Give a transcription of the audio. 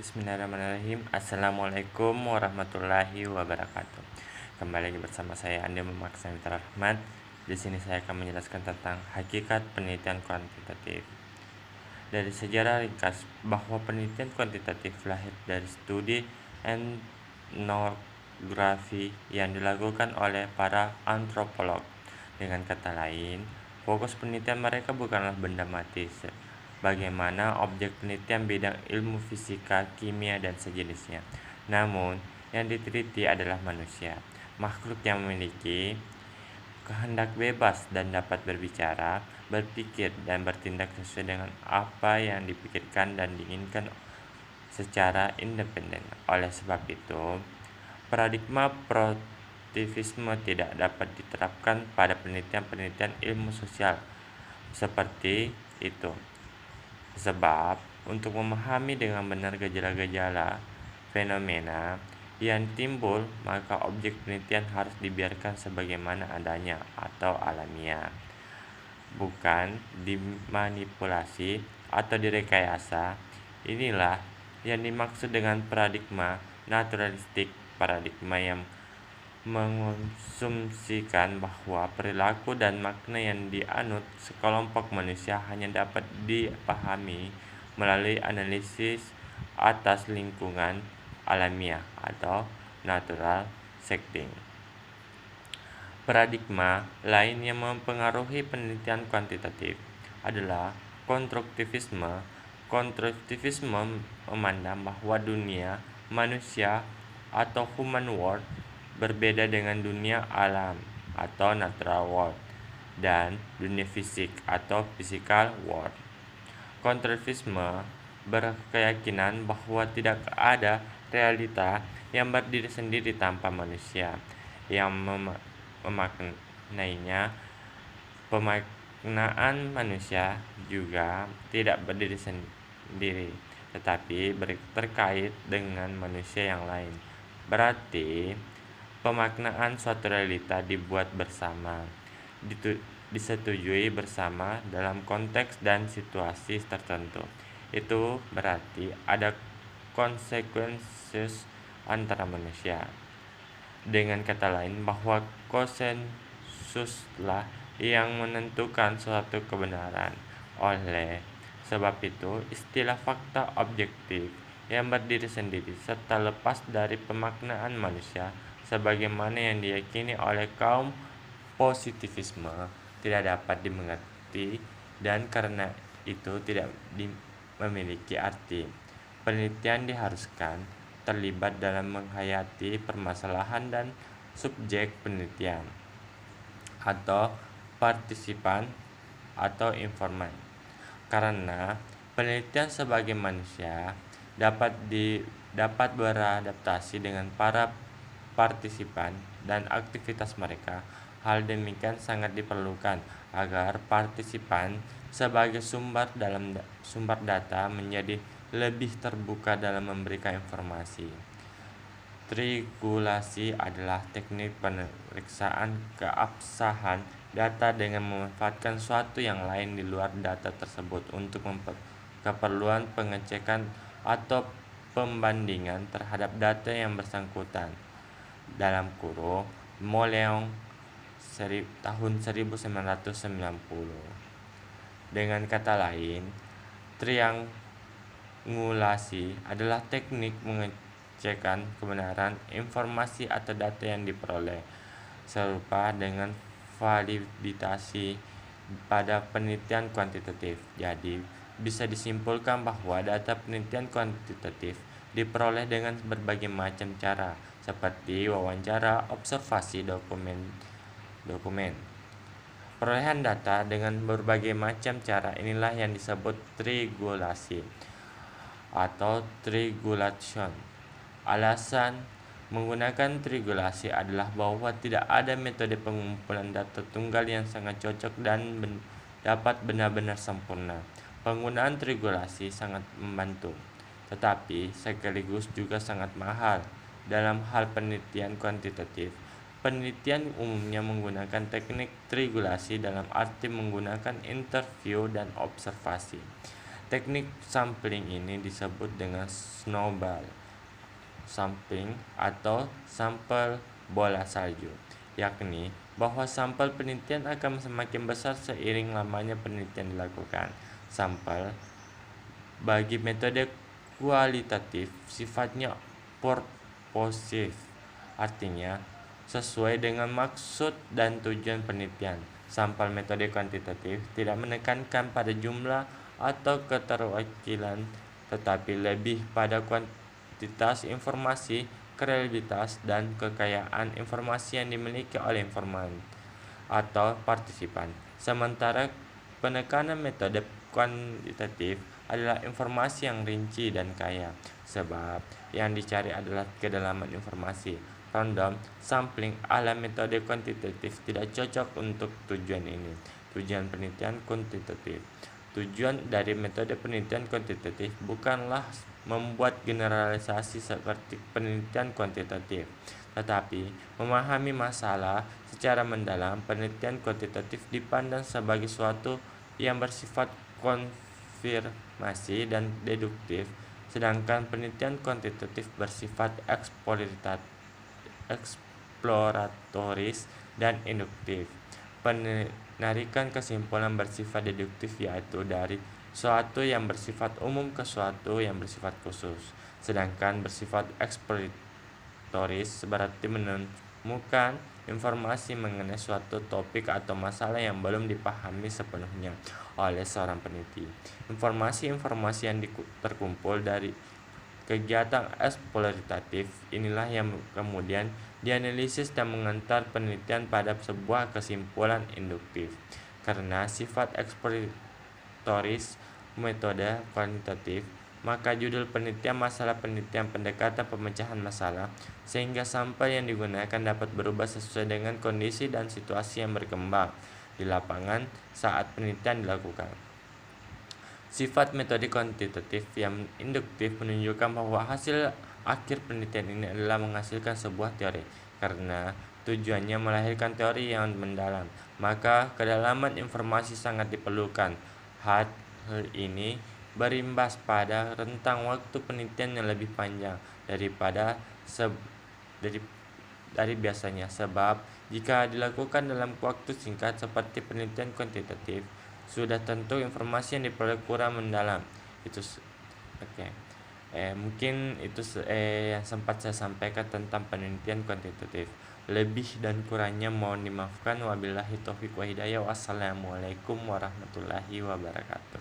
Bismillahirrahmanirrahim. Assalamualaikum warahmatullahi wabarakatuh. Kembali lagi bersama saya Andi Memaksa Mitra Rahmat. Di sini saya akan menjelaskan tentang hakikat penelitian kuantitatif. Dari sejarah ringkas bahwa penelitian kuantitatif lahir dari studi etnografi yang dilakukan oleh para antropolog. Dengan kata lain, fokus penelitian mereka bukanlah benda mati, bagaimana objek penelitian bidang ilmu fisika, kimia, dan sejenisnya. Namun, yang diteliti adalah manusia, makhluk yang memiliki kehendak bebas dan dapat berbicara, berpikir, dan bertindak sesuai dengan apa yang dipikirkan dan diinginkan secara independen. Oleh sebab itu, paradigma produktivisme tidak dapat diterapkan pada penelitian-penelitian ilmu sosial seperti itu. Sebab, untuk memahami dengan benar gejala-gejala fenomena yang timbul, maka objek penelitian harus dibiarkan sebagaimana adanya atau alamiah, bukan dimanipulasi atau direkayasa. Inilah yang dimaksud dengan paradigma naturalistik, paradigma yang mengonsumsikan bahwa perilaku dan makna yang dianut sekelompok manusia hanya dapat dipahami melalui analisis atas lingkungan alamiah atau natural setting. Paradigma lain yang mempengaruhi penelitian kuantitatif adalah konstruktivisme. Konstruktivisme memandang bahwa dunia manusia atau human world berbeda dengan dunia alam atau natural world dan dunia fisik atau physical world. Konstruktivisme berkeyakinan bahwa tidak ada realita yang berdiri sendiri tanpa manusia yang memaknainya. Pemaknaan manusia juga tidak berdiri sendiri, tetapi terkait dengan manusia yang lain. Berarti pemaknaan suatu realita dibuat bersama, disetujui bersama dalam konteks dan situasi tertentu. Itu berarti ada konsekuensi antara manusia. Dengan kata lain, bahwa konsensuslah yang menentukan suatu kebenaran. Oleh sebab itu, istilah fakta objektif yang berdiri sendiri serta lepas dari pemaknaan manusia sebagaimana yang diyakini oleh kaum positivisme tidak dapat dimengerti dan karena itu tidak memiliki arti. Penelitian diharuskan terlibat dalam menghayati permasalahan dan subjek penelitian atau partisipan atau informan. Karena penelitian sebagai manusia dapat beradaptasi dengan para partisipan dan aktivitas mereka. Hal demikian sangat diperlukan agar partisipan sebagai sumber data menjadi lebih terbuka dalam memberikan informasi. Triangulasi adalah teknik pemeriksaan keabsahan data dengan memanfaatkan suatu yang lain di luar data tersebut untuk keperluan pengecekan atau pembandingan terhadap data yang bersangkutan. Dalam kurung Moleong tahun 1990. Dengan kata lain, triangulasi adalah teknik pengecekan kebenaran informasi atau data yang diperoleh, serupa dengan validasi pada penelitian kuantitatif. Jadi, bisa disimpulkan bahwa data penelitian kuantitatif diperoleh dengan berbagai macam cara, seperti wawancara, observasi, dokumen. Perolehan data dengan berbagai macam cara inilah yang disebut triangulasi atau triangulation. Alasan menggunakan triangulasi adalah bahwa tidak ada metode pengumpulan data tunggal yang sangat cocok dan dapat benar-benar sempurna. Penggunaan triangulasi sangat membantu, tetapi sekaligus juga sangat mahal. Dalam hal penelitian kuantitatif, penelitian umumnya menggunakan teknik triangulasi dalam arti menggunakan interview dan observasi. Teknik sampling ini disebut dengan snowball sampling atau sampel bola salju, yakni bahwa sampel penelitian akan semakin besar seiring lamanya penelitian dilakukan. Sampel bagi metode kualitatif sifatnya purposive, artinya sesuai dengan maksud dan tujuan penelitian. Sampel metode kuantitatif tidak menekankan pada jumlah atau keterwakilan, tetapi lebih pada kuantitas informasi, reliabilitas, dan kekayaan informasi yang dimiliki oleh informan atau partisipan. Sementara penekanan metode kuantitatif adalah informasi yang rinci dan kaya, sebab yang dicari adalah kedalaman informasi. Random sampling ala metode kuantitatif tidak cocok untuk tujuan ini. Tujuan penelitian kuantitatif. Tujuan dari metode penelitian kuantitatif bukanlah membuat generalisasi seperti penelitian kuantitatif, tetapi memahami masalah secara mendalam. Penelitian kuantitatif dipandang sebagai suatu yang bersifat konfirmasi dan deduktif, sedangkan penelitian kuantitatif bersifat eksploratoris dan induktif. Penarikan kesimpulan bersifat deduktif yaitu dari suatu yang bersifat umum ke suatu yang bersifat khusus, sedangkan bersifat eksploratoris berarti menemukan informasi mengenai suatu topik atau masalah yang belum dipahami sepenuhnya oleh seorang peneliti. Informasi-informasi yang terkumpul dari kegiatan eksploratif inilah yang kemudian dianalisis dan mengantar penelitian pada sebuah kesimpulan induktif. Karena sifat eksploratoris metode kuantitatif, maka judul penelitian masalah penelitian pendekatan pemecahan masalah, sehingga sampel yang digunakan dapat berubah sesuai dengan kondisi dan situasi yang berkembang di lapangan saat penelitian dilakukan. Sifat metode kuantitatif yang induktif menunjukkan bahwa hasil akhir penelitian ini adalah menghasilkan sebuah teori. Karena tujuannya melahirkan teori yang mendalam, maka kedalaman informasi sangat diperlukan. Hal ini berimbas pada rentang waktu penelitian yang lebih panjang daripada dari biasanya, sebab jika dilakukan dalam waktu singkat seperti penelitian kuantitatif, sudah tentu informasi yang diperoleh kurang mendalam. Itu oke. Mungkin itu yang sempat saya sampaikan tentang penelitian kuantitatif. Lebih dan kurangnya mohon dimaafkan. Wabillahi taufiq wa hidayah. Wassalamualaikum warahmatullahi wabarakatuh.